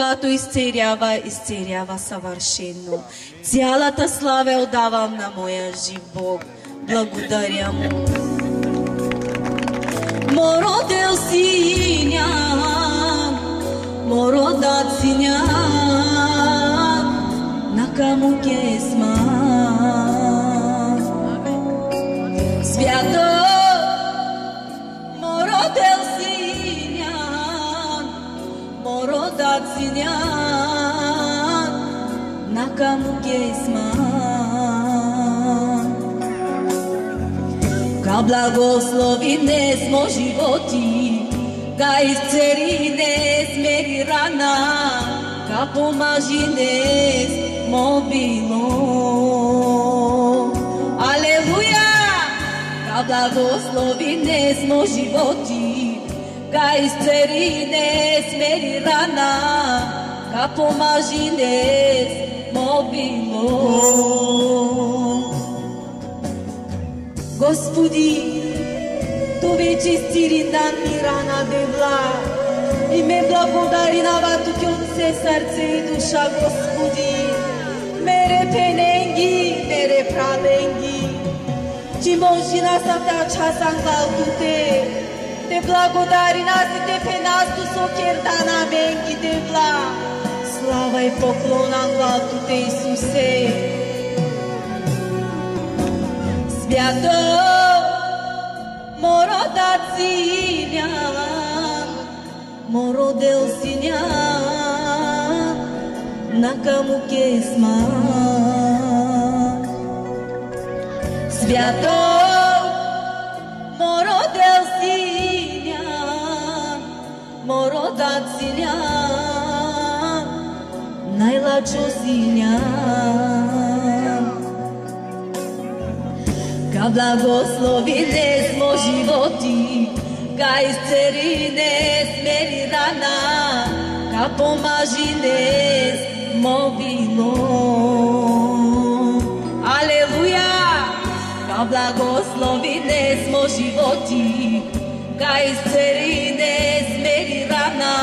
Когато изцерява съвършено. Цялата слава отдавам на моя жив Бог. Благодаря му. Мородел синяк, мородат синяк, накаму кесма. Свято, мородел синяк, мородат синяк, накаму кесма. Ка благослови днес мо животи, ка изцери днес мери рана, ка помажи днес мо било. Алелуя! Ка благослови днес мо животи, ка изцери днес мери рана, ка помажи днес мо било. Господи, Тове чистири дан ми рана девла и ме благодари на ватуки от все сърце и душа, Господи. Мере пененги, мере правенги, че може на сата часан галтуте. Те благодари нас и те пенасту сокер дана менги девла. Слава и поклонам галтуте, Исусе. Свято, мородат синяк, мородел синяк, накаму кесма. Свято, мородел синяк, мородат синяк, най-лачо синяк. Ка благослови днес мо животи, ка изцери днес мери рана, ка помажи днес мо било. Алелуя! Ка благослови днес мо животи, ка изцери днес мери рана,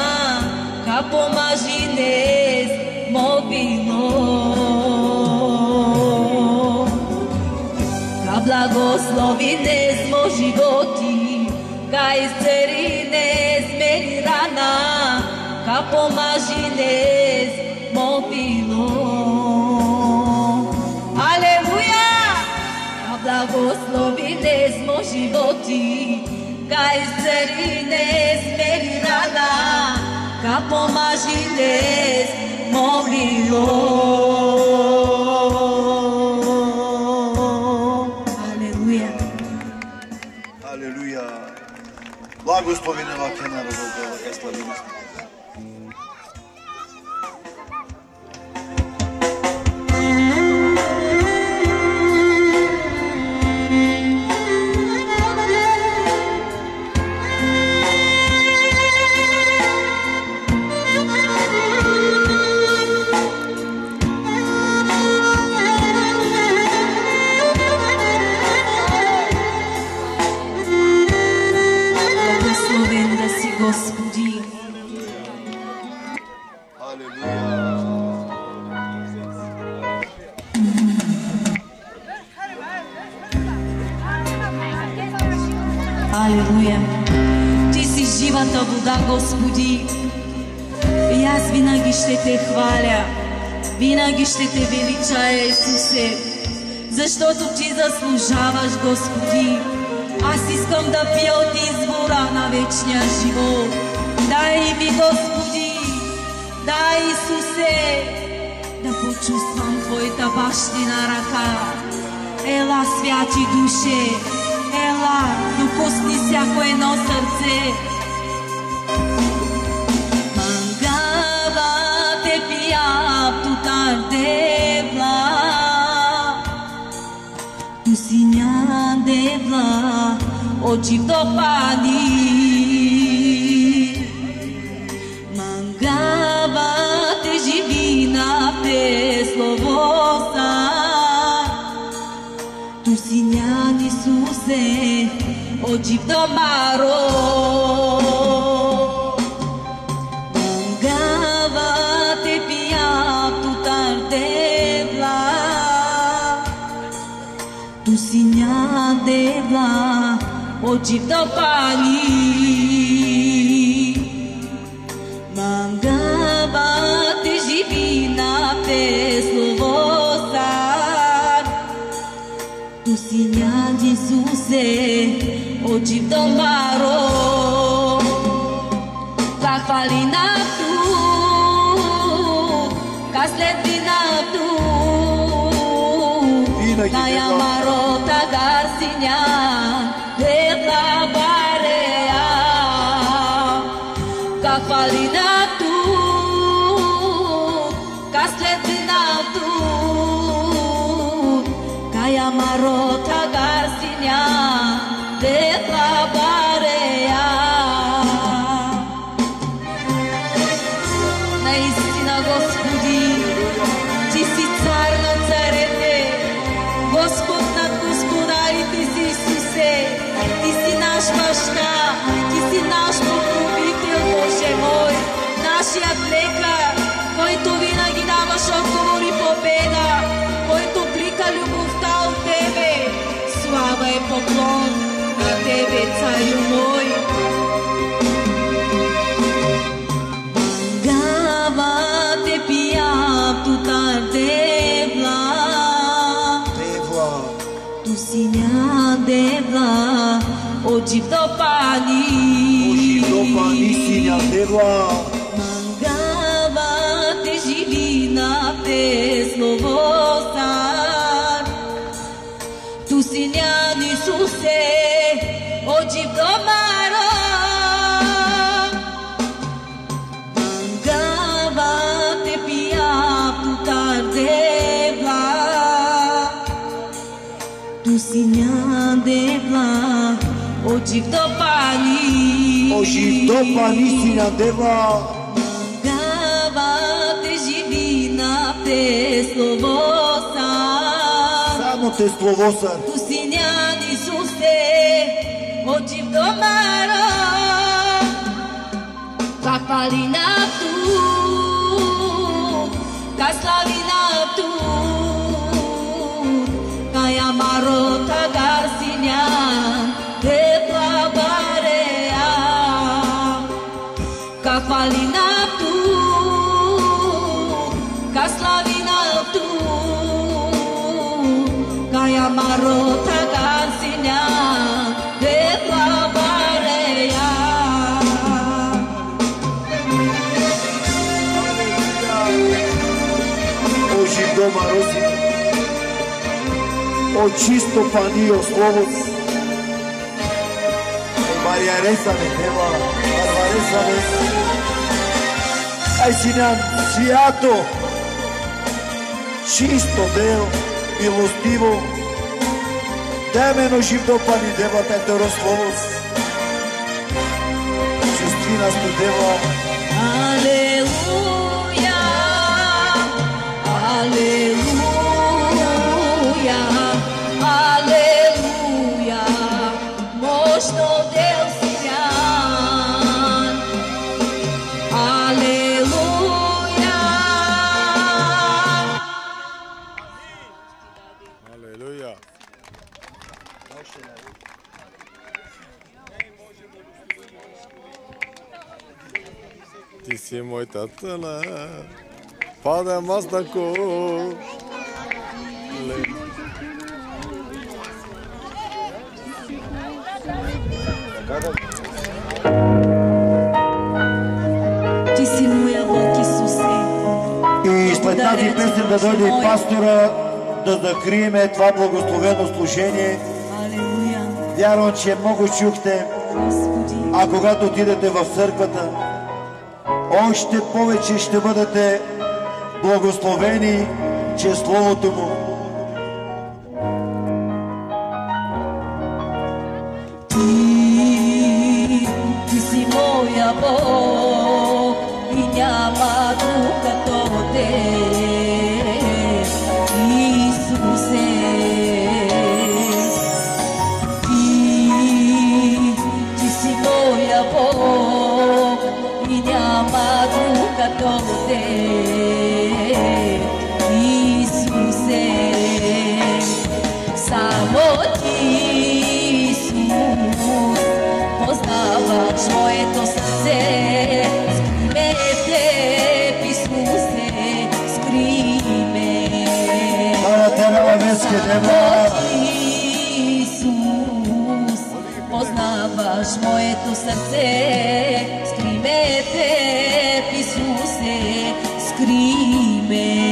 ка помажи днес мо било. Благослови днес мо животи, ка изцери днес мери рана, ка помажи днес мо било. Алелуя! Ка благослови днес мо животи, ка изцери днес мери рана, ка помажи днес мо било. Благословена ваке народа, ваке славина. Господи. Алелуя. Ти си живата вода, Господи. И аз винаги ще те хваля, винаги ще те величая, Исусе, защото ти заслужаваш, Господи. Аз искам да пия от извора на вечния живот. Дай ми, Господи, дай, Исусе, да почувствам Твоята бащина ръка. Ела, святи душе, ела, докосни всяко едно сърце. Мангава те пия тутар девла, tu signa devla oggi dopani mangava te živina peslovosa tu signa Isuse oggi domaro mangava Tu signa deva oggi dopani mangava te divina peslovosa. Tu signa Gesuse oggi domaro kakvalina tu kasletina tu Kaya marota garsinya Dela barea Kakvalina tu Kasletina tu Kaya marota garsinya Dela barea Наистина, Господи, Ти си цар на царете, Господ над господарите си, Исусе. Ти си наш баща, Ти си наш покровител, Боже мой, нашият лекар, който винаги даваш отговор и победа, който плика любовта от Тебе. Слава и поклон на Тебе, Царю мой. Te piam tu tardevla Tu signa devla oggi dopani signa devla Mangava te divina peslovosa Tu signa Isuse oggi domaro Tu signa devla oggi dopani signa devla Mangava te divina peslovosa Само те словоса Tu signa Isuse oggi domaro Kakvalina tu Kaslavina tu Kaya marota garsinya Dela barea Kakvalina tu Kaslavina tu Kaya marota garsinya Dela barea Oggi domarosi O čisto panio slovo Maria Resa me deva Arvaresa me Ai sinan siato Čisto deo Milostivo Temeno živdo pani deva Petero slovo Čistina stu deva Aleluja Aleluja Aleluia, mosto Deus Sian. Aleluia. Aleluia. Ти си моята тъна, падам аз на коле. Ти си моя Бог, Исусе. И след тази песен да дойде и пастора да закриеме това благословено служение. Алелуя. Вярвам, че много чухте, Господи. а когато отидете в църквата, още повече ще бъдете благословени чрез Словото Му. Ти си моя Бог и няма друг като Теб, Исусе. Ти си моя Бог и няма друг като Теб, Исусе. Само моето сърце, скри ме Теб, Исусе, скри ме.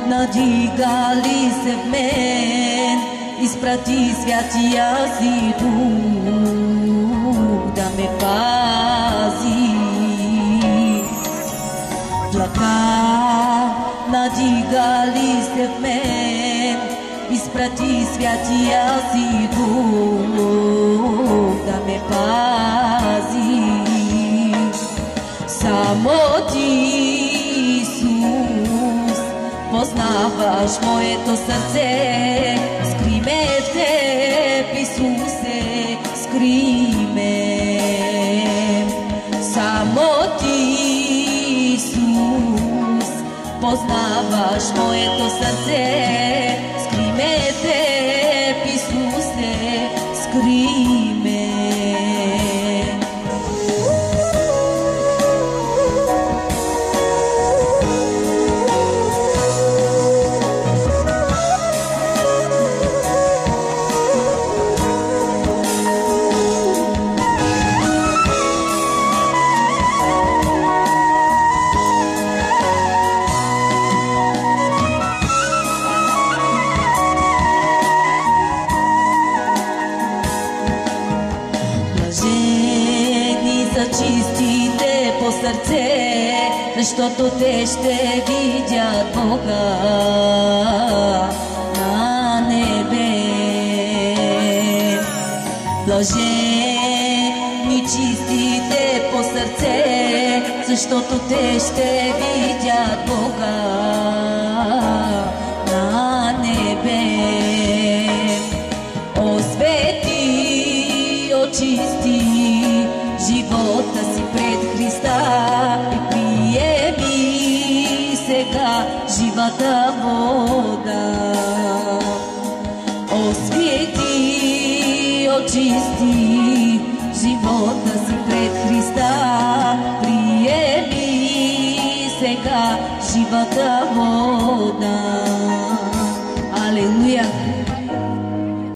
Надигали се в мен, изпрати святия си дух да ме пази. Влака надигали се в мен, изпрати святия си дух да ме пази. Само Ти, познаваш моето сърце, скри ме Теб, Исусе, скри ме. Само Ти, Исус, познаваш моето сърце, скри ме Теб, Исусе, скри ме. Чистите по сърце, защото те ще видят Бога на небе. Блажени чистите по сърце, защото те ще видят Бога на небе. Освети, очисти живота си пред Христа и приеми сега живата вода. Освети, очисти живота си пред Христа, приеми сега живата вода. Алелуя!